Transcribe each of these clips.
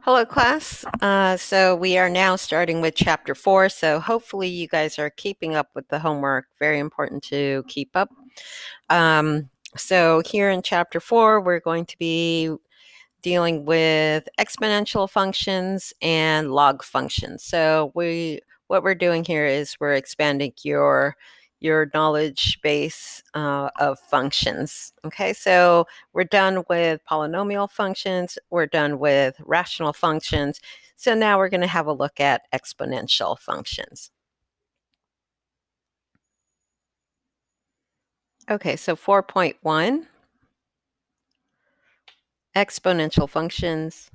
Hello, class. So we are now starting with chapter 4. So hopefully you guys are keeping up with the homework. Very important to keep up. So here in chapter 4, we're going to be dealing with exponential functions and log functions. So what we're doing here is we're expanding your knowledge base of functions. Okay, so we're done with polynomial functions, we're done with rational functions. So now we're going to have a look at exponential functions. Okay, so 4.1, exponential functions.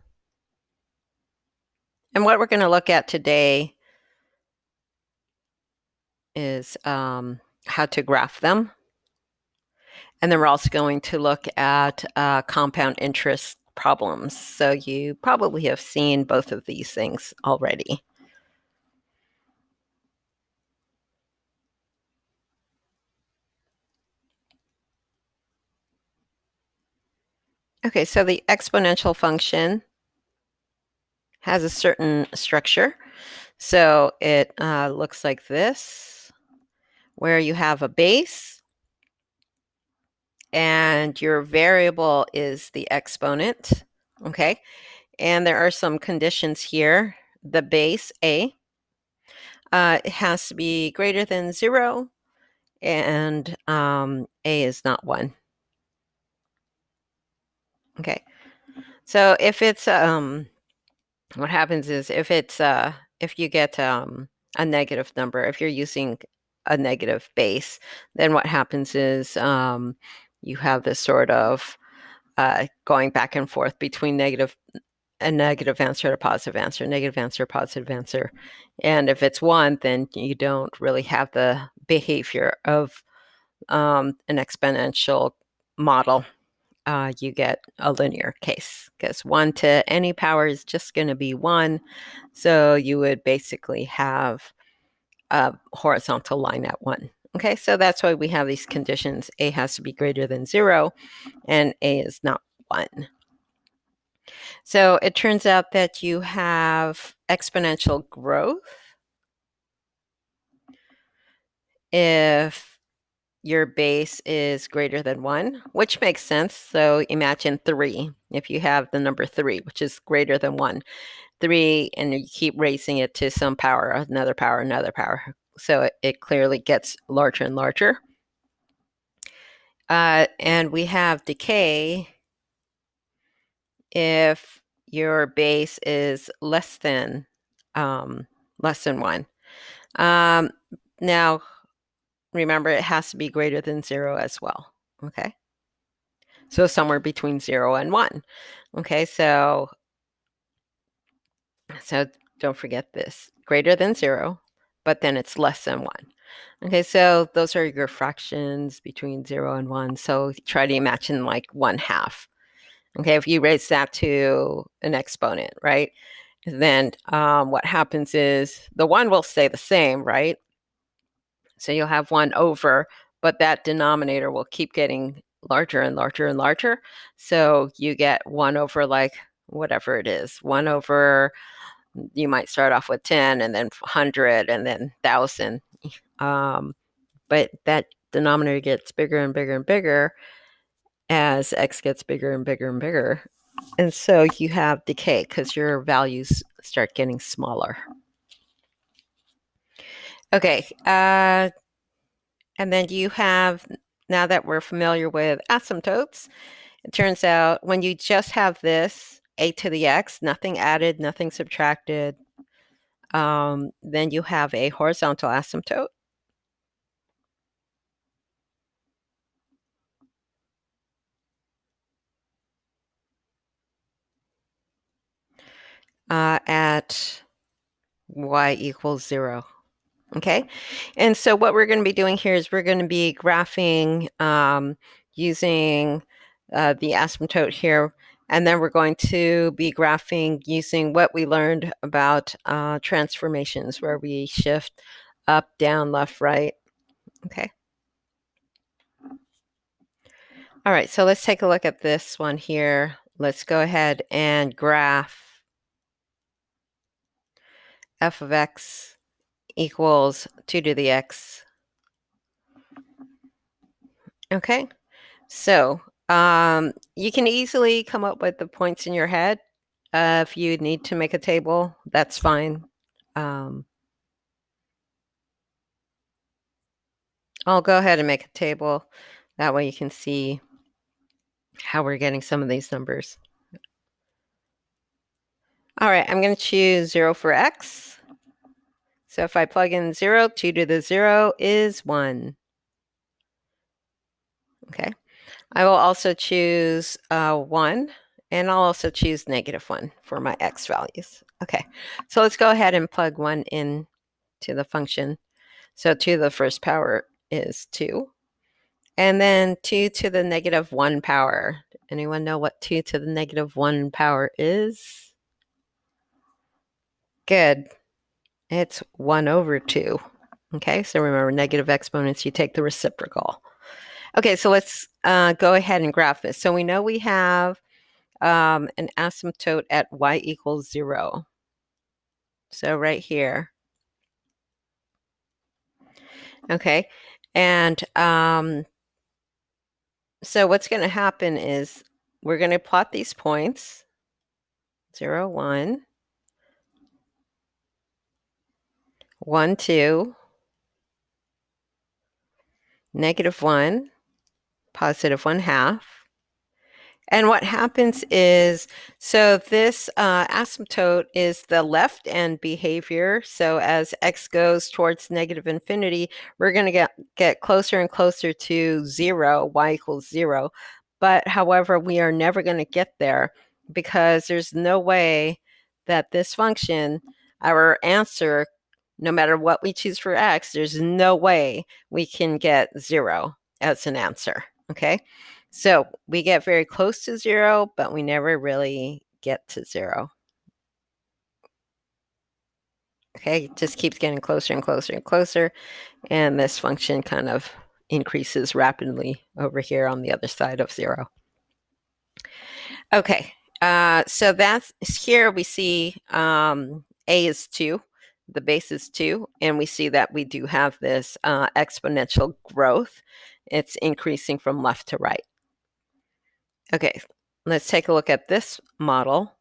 And what we're going to look at today is how to graph them. And then we're also going to look at compound interest problems. So you probably have seen both of these things already. Okay, so the exponential function has a certain structure. So it looks like this, where you have a base, and your variable is the exponent, okay? And there are some conditions here. The base, a, it has to be greater than 0, and a is not 1. Okay, so if it's what happens is if you get a negative number, if you're using a negative base, then what happens is you have this sort of going back and forth between a negative answer to positive answer, negative answer, positive answer. And if it's 1, then you don't really have the behavior of an exponential model. You get a linear case because 1 to any power is just going to be 1. So you would basically have a horizontal line at 1. Okay, so that's why we have these conditions. A has to be greater than 0 and a is not 1. So it turns out that you have exponential growth if your base is greater than 1, which makes sense. So imagine 3. If you have the number 3, which is greater than 1, 3, and you keep raising it to some power, another power, another power. So it clearly gets larger and larger. And we have decay if your base is less than 1. Now, remember, it has to be greater than 0 as well. Okay. So somewhere between 0 and 1. Okay, so don't forget this. Greater than 0, but then it's less than 1. Okay, so those are your fractions between 0 and 1. So try to imagine like 1/2. Okay, if you raise that to an exponent, right? Then what happens is the 1 will stay the same, right? So you'll have 1 over, but that denominator will keep getting larger and larger and larger. So you get 1 over like whatever it is, 1 over, you might start off with 10 and then 100 and then 1,000. But that denominator gets bigger and bigger and bigger as x gets bigger and bigger and bigger. And so you have decay because your values start getting smaller. Okay, and then you have, now that we're familiar with asymptotes, it turns out when you just have this a to the x, nothing added, nothing subtracted, then you have a horizontal asymptote. At y equals 0. Okay, and so what we're going to be doing here is we're going to be graphing using the asymptote here, and then we're going to be graphing using what we learned about transformations, where we shift up, down, left, right. Okay. All right, so let's take a look at this one here. Let's go ahead and graph f of x equals 2 to the x. Okay, so you can easily come up with the points in your head. If you need to make a table, that's fine. I'll go ahead and make a table. That way you can see how we're getting some of these numbers. All right, I'm going to choose 0 for x. So if I plug in 0, 2 to the 0 is 1. Okay. I will also choose 1, and I'll also choose -1 for my x values. Okay, so let's go ahead and plug 1 in to the function. So 2 to the first power is 2. And then 2 to the -1 power. Anyone know what 2 to the -1 power is? Good. It's 1 over 2. Okay, so remember, negative exponents, you take the reciprocal. Okay, so let's go ahead and graph this. So we know we have an asymptote at y equals 0. So right here. Okay, and so what's going to happen is we're going to plot these points, 0, 1, 1, 2, -1, +1/2. And what happens is, so this asymptote is the left end behavior. So as x goes towards negative infinity, we're going to get closer and closer to 0, y equals 0. But however, we are never going to get there because there's no way that this function, our answer, no matter what we choose for x, there's no way we can get 0 as an answer. Okay. So we get very close to 0, but we never really get to 0. Okay, it just keeps getting closer and closer and closer, and this function kind of increases rapidly over here on the other side of 0. Okay, so that's here we see a is 2, the base is 2, and we see that we do have this exponential growth. It's increasing from left to right. Okay, let's take a look at this model.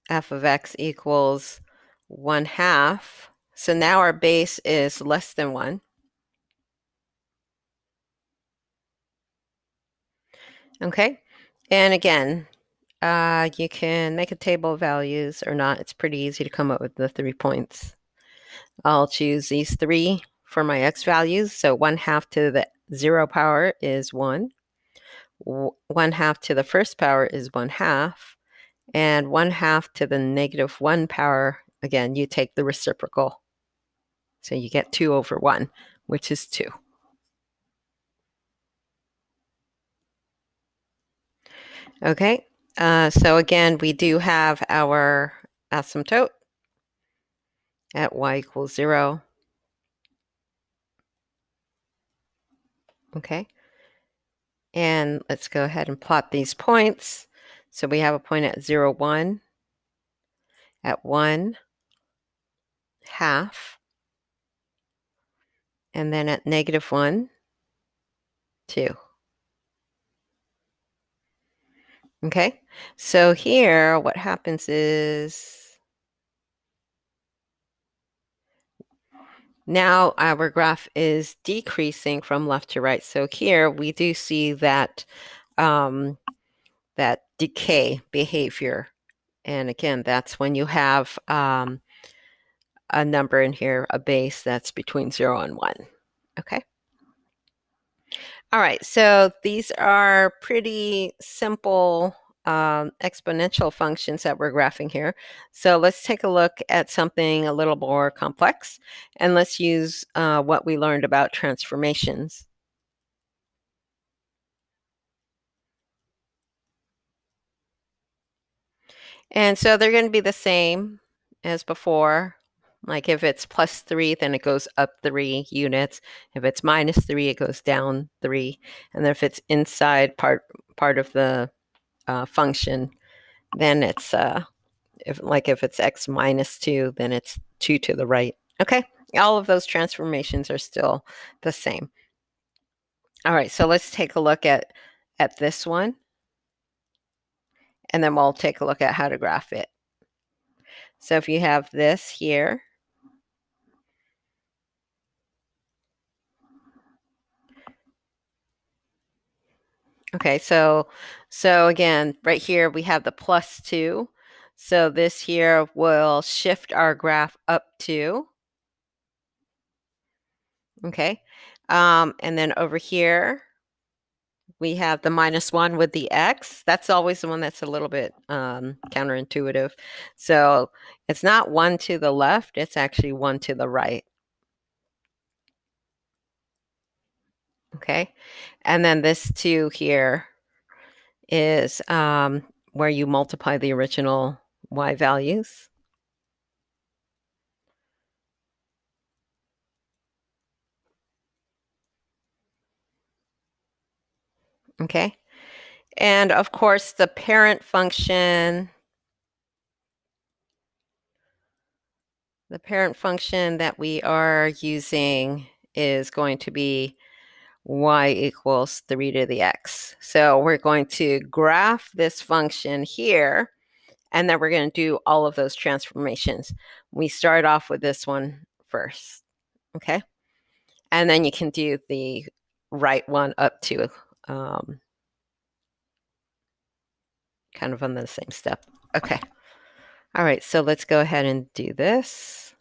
F of x equals 1/2. So now our base is less than 1. Okay, and again, you can make a table of values or not. It's pretty easy to come up with the 3 points. I'll choose these 3 for my x values. So 1/2 to the 0 power is 1. 1/2 to the first power is 1/2. And 1/2 to the -1 power, again, you take the reciprocal. So you get 2 over 1, which is 2. Okay, so again, we do have our asymptote at y equals 0. Okay, and let's go ahead and plot these points. So we have a point at 0, 1, at 1/2, and then at -1, 2. Okay, so here what happens is now our graph is decreasing from left to right. So here we do see that that decay behavior. And again, that's when you have a number in here, a base that's between 0 and 1. Okay. All right, so these are pretty simple exponential functions that we're graphing here. So let's take a look at something a little more complex, and let's use what we learned about transformations. And so they're going to be the same as before. Like if it's +3, then it goes up 3 units. If it's -3, it goes down 3. And then if it's inside part of the function, then it's if it's x minus 2, then it's 2 to the right. Okay, all of those transformations are still the same. All right, so let's take a look at this one, and then we'll take a look at how to graph it. So if you have this here, okay, so again, right here we have the plus 2. So this here will shift our graph up 2. Okay, and then over here we have the minus 1 with the x. That's always the one that's a little bit counterintuitive. So it's not 1 to the left, it's actually 1 to the right. Okay, and then this 2 here is where you multiply the original y values. Okay, and of course the parent function, that we are using is going to be y equals 3 to the x. So we're going to graph this function here, and then we're going to do all of those transformations. We start off with this one first, okay? And then you can do the right one up to kind of on the same step. Okay. All right, so let's go ahead and do this.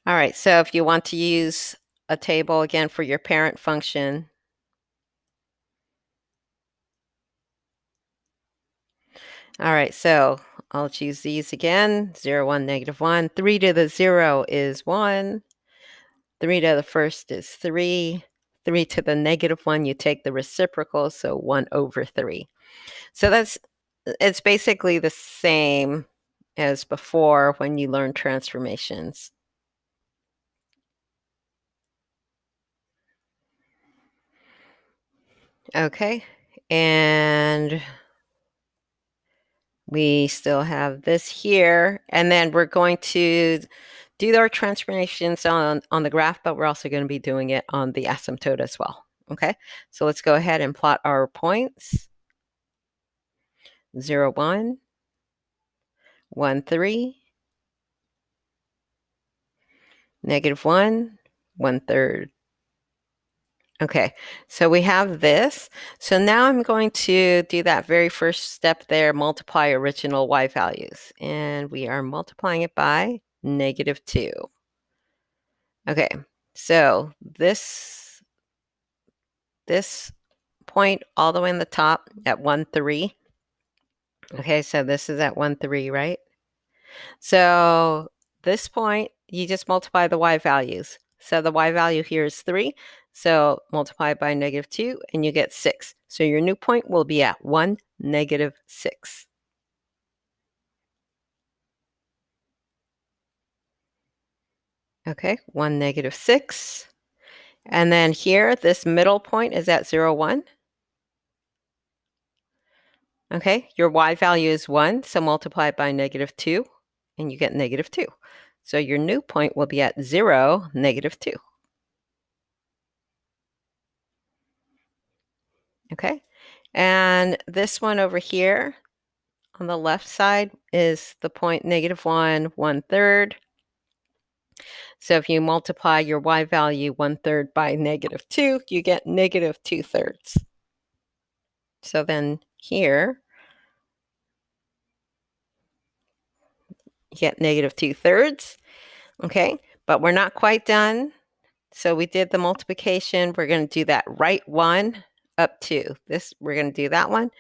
All right, so if you want to use a table again for your parent function, all right, so I'll choose these again, 0, 1, negative 1. 3 to the 0 is 1. 3 to the first is 3. 3 to the negative 1, you take the reciprocal, so 1 over 3. So it's basically the same as before when you learn transformations. Okay, and we still have this here, and then we're going to do our transformations on the graph, but we're also going to be doing it on the asymptote as well. Okay, so let's go ahead and plot our points. 0, 1, 1, 3, negative 1, 1/3. Okay, so we have this. So now I'm going to do that very first step there, multiply original y values. And we are multiplying it by -2. Okay, so this point all the way in the top at 1, 3. Okay, so this is at 1, 3, right? So this point, you just multiply the y values. So the y value here is 3. So multiply by -2 and you get 6. So your new point will be at 1, -6. Okay, 1, -6. And then here, this middle point is at 0, 1. Okay, your y value is 1, so multiply by -2 and you get -2. So your new point will be at 0, -2. Okay, and this one over here on the left side is the point -1, 1/3. So if you multiply your y value 1/3 by -2, you get -2/3. So then here, you get -2/3. Okay, but we're not quite done. So we did the multiplication. We're going to do that right one up 2. This, we're going to do that one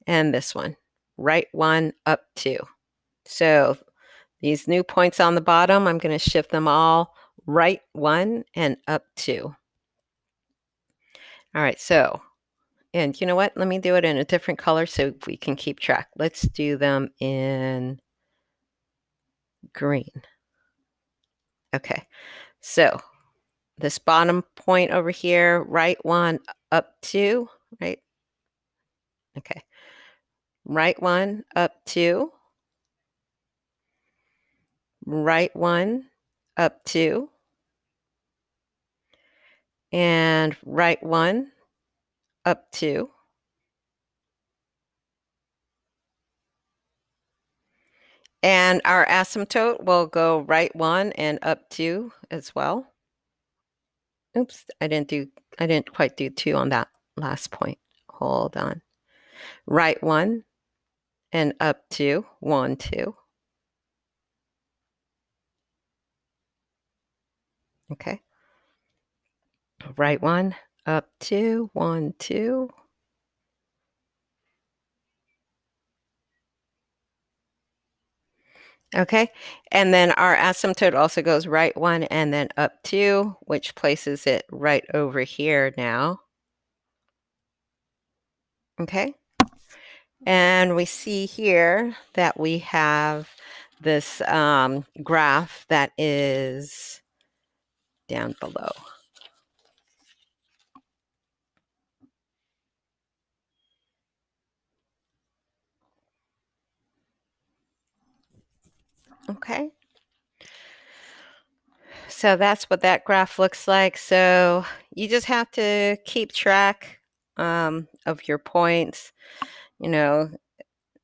and this one. Right one up 2. So these new points on the bottom, I'm going to shift them all right 1 and up 2. All right, so, and you know what? Let me do it in a different color so we can keep track. Let's do them in green. Okay, so this bottom point over here, right 1 up 2, right? Okay. Right one, up 2. Right one, up 2. And right one, up 2. And our asymptote will go right 1 and up 2 as well. Oops, I didn't quite do 2 on that last point. Hold on. Right 1 and up 2, 1, 2. Okay. Right 1, up 2, 1, 2. Okay. And then our asymptote also goes right 1 and then up 2, which places it right over here now. Okay. And we see here that we have this graph that is down below. Okay. So that's what that graph looks like. So you just have to keep track of your points. You know,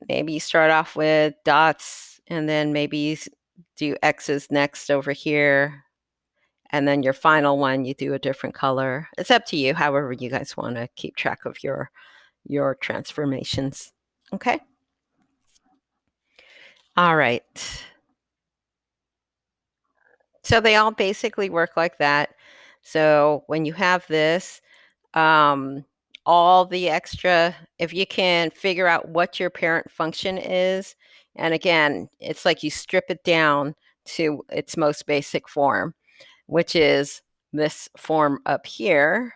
maybe you start off with dots and then maybe you do X's next over here. And then your final one, you do a different color. It's up to you, however you guys want to keep track of your transformations. Okay. All right. So they all basically work like that. So when you have this, all the extra, if you can figure out what your parent function is, and again, it's like you strip it down to its most basic form, which is this form up here.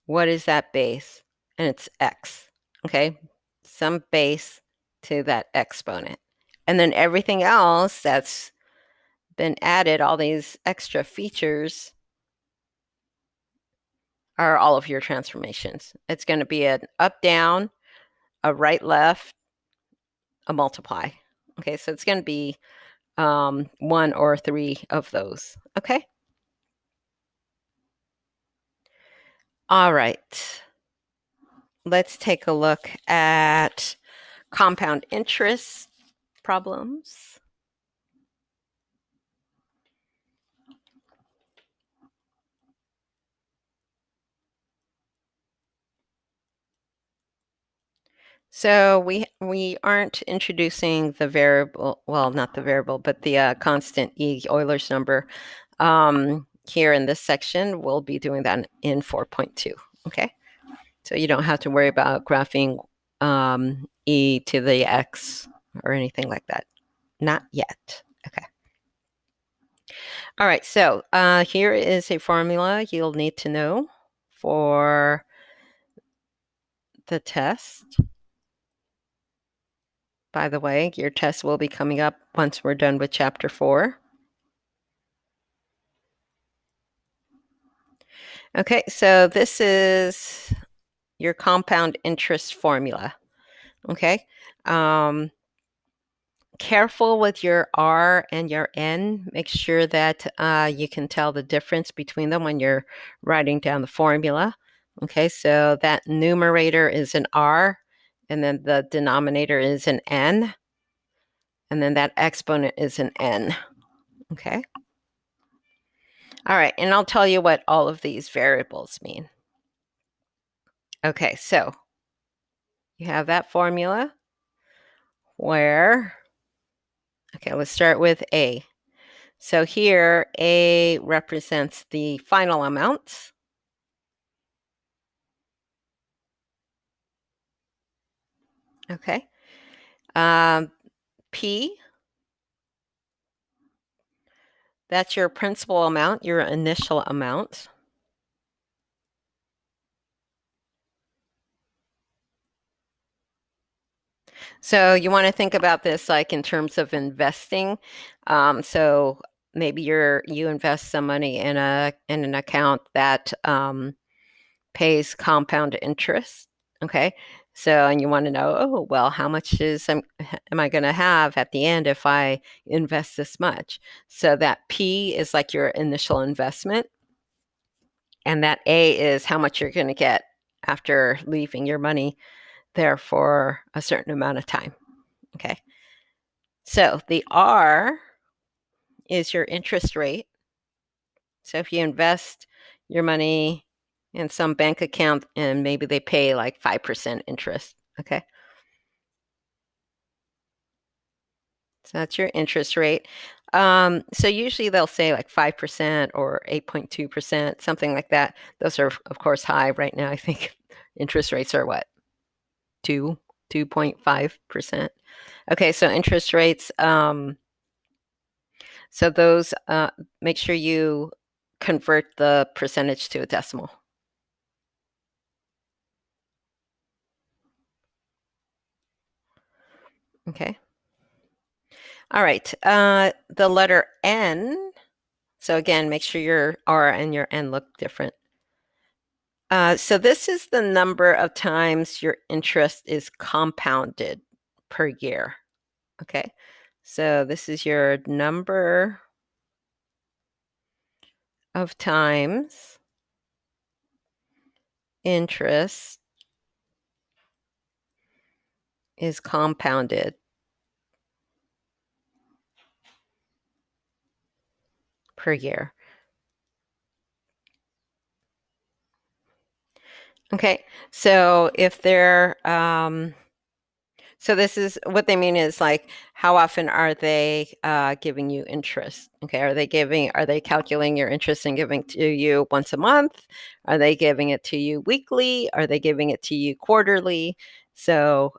What is that base? And it's x, okay? Some base to that exponent. And then everything else that's been added, all these extra features, are all of your transformations. It's going to be an up, down, a right, left, a multiply. Okay, so it's going to be 1 or 3 of those. Okay. All right. Let's take a look at compound interest problems. So we aren't introducing the variable, well, not the variable, but the constant E, Euler's number, here in this section. We'll be doing that in 4.2. Okay, so you don't have to worry about graphing E to the X or anything like that. Not yet. Okay. All right, so here is a formula you'll need to know for the test. By the way, your test will be coming up once we're done with chapter 4. Okay, so this is your compound interest formula. Okay. Careful with your R and your N. Make sure that you can tell the difference between them when you're writing down the formula. Okay, so that numerator is an R, and then the denominator is an N, and then that exponent is an N. Okay. All right, and I'll tell you what all of these variables mean. Okay, so you have that formula where, okay, let's start with A. So here, A represents the final amount. Okay. P, that's your principal amount, your initial amount. So you want to think about this like in terms of investing. So maybe you invest some money in an account that pays compound interest. Okay. So, and you want to know, oh, well, how much am I going to have at the end if I invest this much? So that P is like your initial investment. And that A is how much you're going to get after leaving your money there for a certain amount of time. Okay. So the R is your interest rate. So if you invest your money in some bank account and maybe they pay like 5% interest, okay? So that's your interest rate. So usually they'll say like 5% or 8.2%, something like that. Those are, of course, high right now. I think interest rates are what? 2.5%. Okay, so interest rates, so those, make sure you convert the percentage to a decimal. Okay. All right. The letter N. So again, make sure your R and your N look different. So this is the number of times your interest is compounded per year. Okay. So this is your number of times interest is compounded per year. Okay, so if they're, so this is what they mean is like, how often are they giving you interest? Okay, are they calculating your interest and giving to you once a month? Are they giving it to you weekly? Are they giving it to you quarterly? So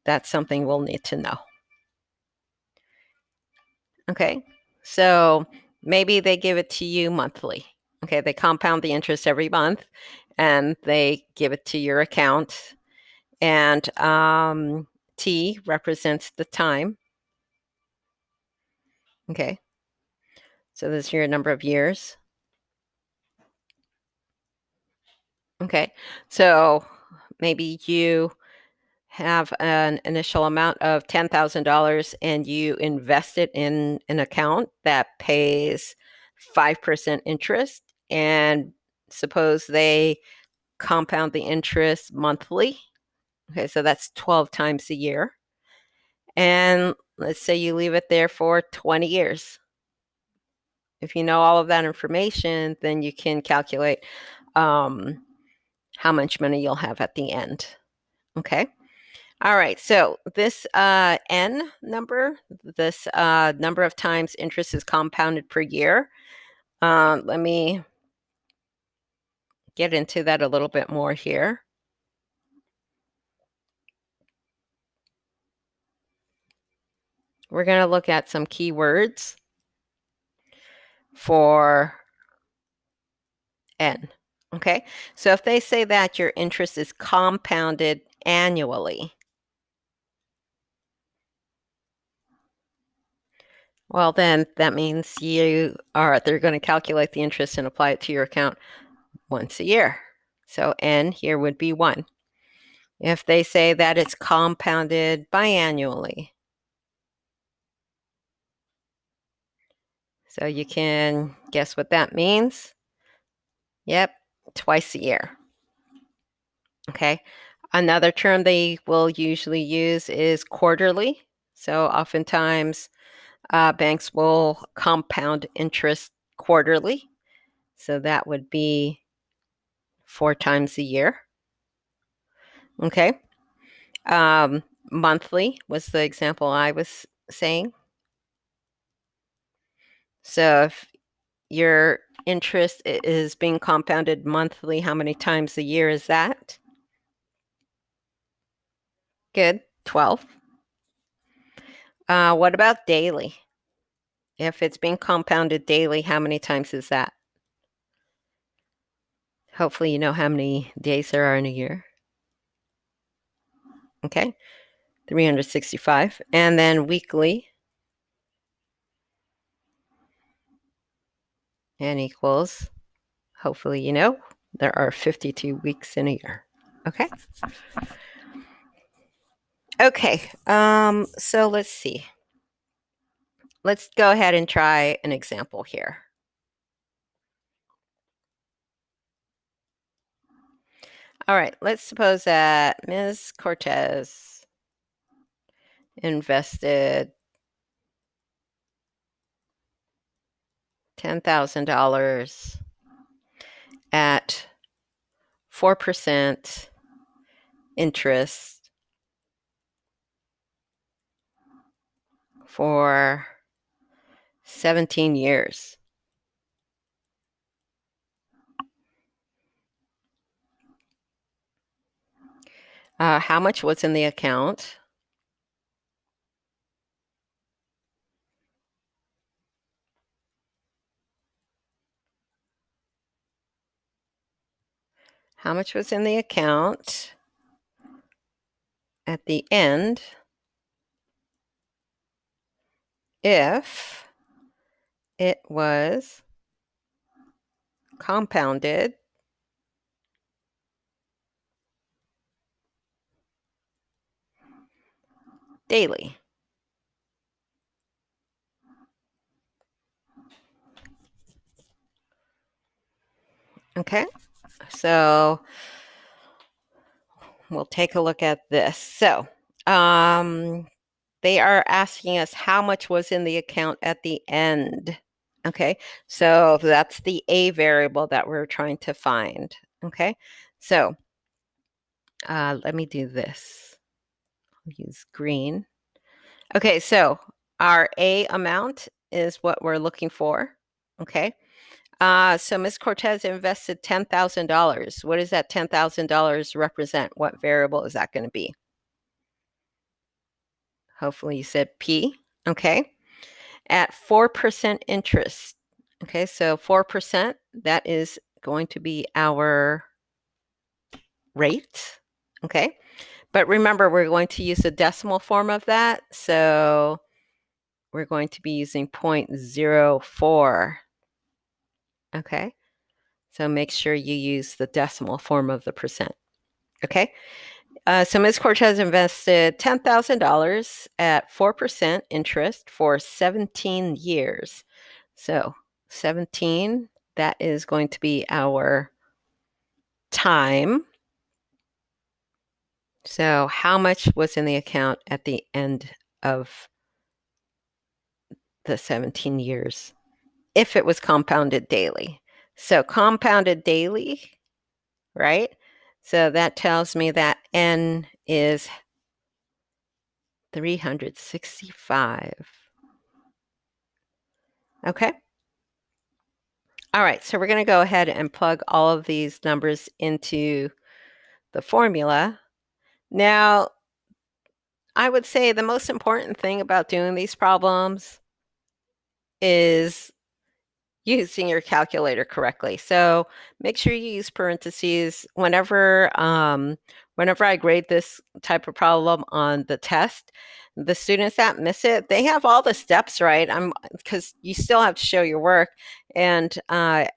that's something we'll need to know. Okay, so maybe they give it to you monthly. Okay, they compound the interest every month and they give it to your account. And T represents the time. Okay, so this is your number of years. Okay, so maybe you have an initial amount of $10,000 and you invest it in an account that pays 5% interest. And suppose they compound the interest monthly. Okay, so that's 12 times a year. And let's say you leave it there for 20 years. If you know all of that information, then you can calculate how much money you'll have at the end. Okay. All right. So this N number, this number of times interest is compounded per year. Let me get into that a little bit more here. We're going to look at some keywords for N. Okay. So if they say that your interest is compounded annually, well, then that means they're going to calculate the interest and apply it to your account once a year. So N here would be 1. If they say that it's compounded biannually, so you can guess what that means. Yep, twice a year. Okay. Another term they will usually use is quarterly. So oftentimes banks will compound interest quarterly. So that would be 4 times a year. Okay. Monthly was the example I was saying. So if your interest is being compounded monthly, how many times a year is that? Good, 12. What about daily? If it's being compounded daily, how many times is that? Hopefully you know how many days there are in a year. Okay, 365. And then weekly. N equals, hopefully you know, there are 52 weeks in a year. Okay. Okay, so let's see. Let's go ahead and try an example here. All right, let's suppose that Ms. Cortez invested $10,000 at 4% interest for 17 years. How much was in the account? How much was in the account at the end if it was compounded daily? Okay, so we'll take a look at this. So they are asking us how much was in the account at the end. Okay, so that's the A variable that we're trying to find. Okay, so let me do this. I'll use green. Okay, so our A amount is what we're looking for. Okay, so Ms. Cortez invested $10,000. What does that $10,000 represent? What variable is that going to be? Hopefully you said P. Okay, at 4% interest. Okay, so 4%, that is going to be our rate. Okay, but remember, we're going to use the decimal form of that. So we're going to be using 0.04. Okay, so make sure you use the decimal form of the percent. Okay, so Ms. Cortez invested $10,000 at 4% interest for 17 years. So 17, that is going to be our time. So how much was in the account at the end of the 17 years if it was compounded daily? So compounded daily, right? So that tells me that N is 365. Okay. All right, so we're going to go ahead and plug all of these numbers into the formula. Now, I would say the most important thing about doing these problems is using your calculator correctly. So make sure you use parentheses whenever I grade this type of problem on the test. The students that miss it, they have all the steps right. Because you still have to show your work, and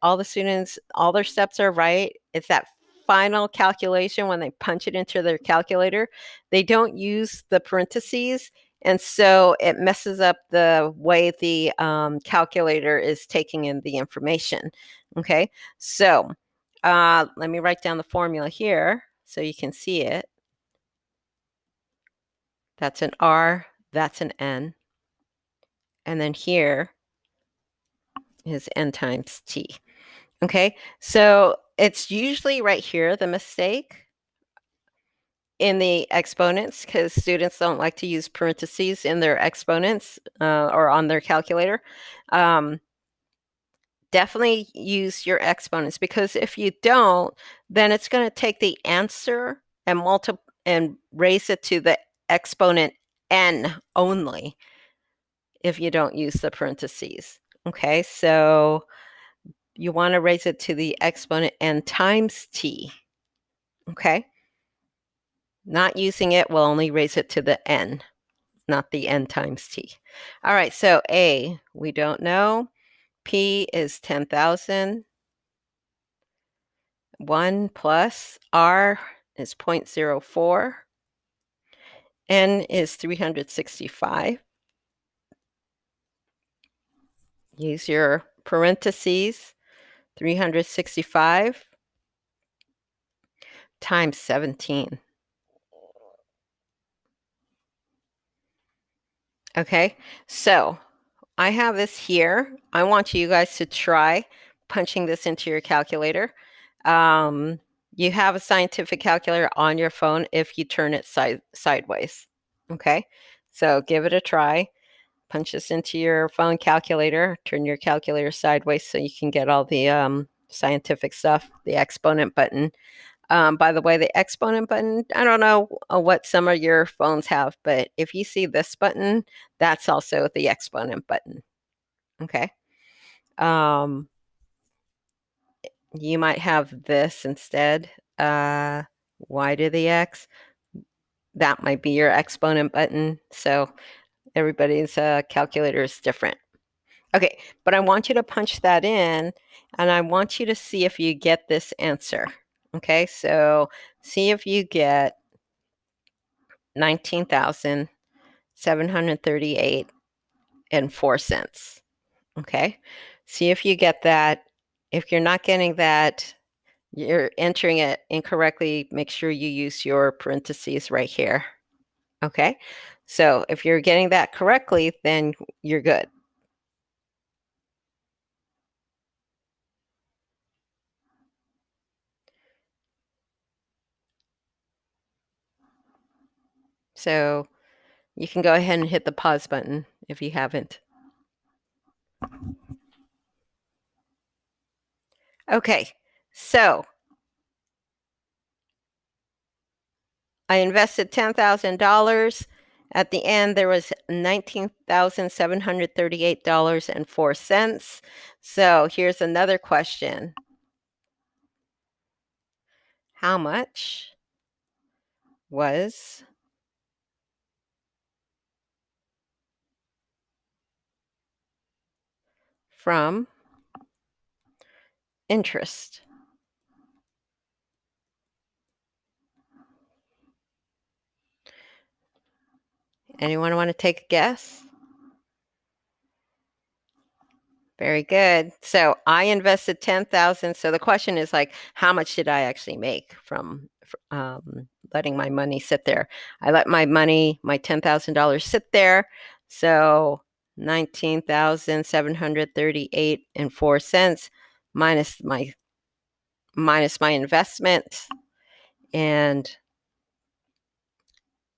all the students, all their steps are right. It's that final calculation when they punch it into their calculator. They don't use the parentheses, and so it messes up the way the calculator is taking in the information. Okay, so let me write down the formula here so you can see it. That's an R, that's an N. And then here is N times T. Okay, so it's usually right here, the mistake in the exponents, because students don't like to use parentheses in their exponents or on their calculator. Definitely use your exponents, because if you don't, then it's going to take the answer and raise it to the exponent n only if you don't use the parentheses. Okay, so you want to raise it to the exponent n times t. Okay, not using it will only raise it to the n, not the n times t. All right, so A, we don't know. P is 10,000. 1 plus R is 0.04. N is 365. Use your parentheses. 365 times 17. Okay, so I have this here. I want you guys to try punching this into your calculator. You have a scientific calculator on your phone if you turn it sideways. Okay, so give it a try. Punch this into your phone calculator. Turn your calculator sideways so you can get all the scientific stuff. The exponent button. By the way, the exponent button, I don't know what some of your phones have, but if you see this button, that's also the exponent button. Okay. You might have this instead. Y to the X. That might be your exponent button. So everybody's calculator is different. Okay, but I want you to punch that in, and I want you to see if you get this answer. Okay, so see if you get 19,738 and 4 cents. Okay, see if you get that. If you're not getting that, you're entering it incorrectly. Make sure you use your parentheses right here. Okay, so if you're getting that correctly, then you're good. So you can go ahead and hit the pause button if you haven't. Okay, so I invested $10,000. At the end, there was $19,738.04. So here's another question. How much was from interest? Anyone want to take a guess? Very good. So I invested 10,000. So the question is like, how much did I actually make from letting my money sit there? I let my money, my $10,000 sit there. So 19,738 and 4 cents minus my investment. And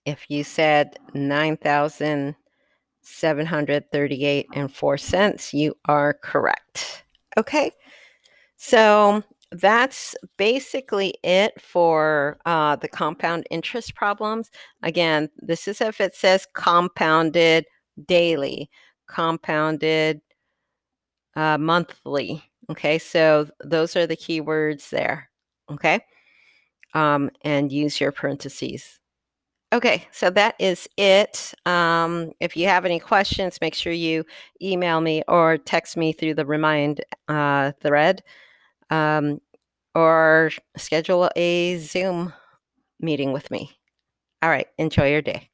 if you said 9,738 and 4 cents, you are correct. Okay. So that's basically it for the compound interest problems. Again, this is if it says compounded daily, compounded monthly. Okay, so those are the keywords there. Okay, and use your parentheses. Okay, so that is it. If you have any questions, make sure you email me or text me through the Remind thread. Or schedule a Zoom meeting with me. All right, enjoy your day.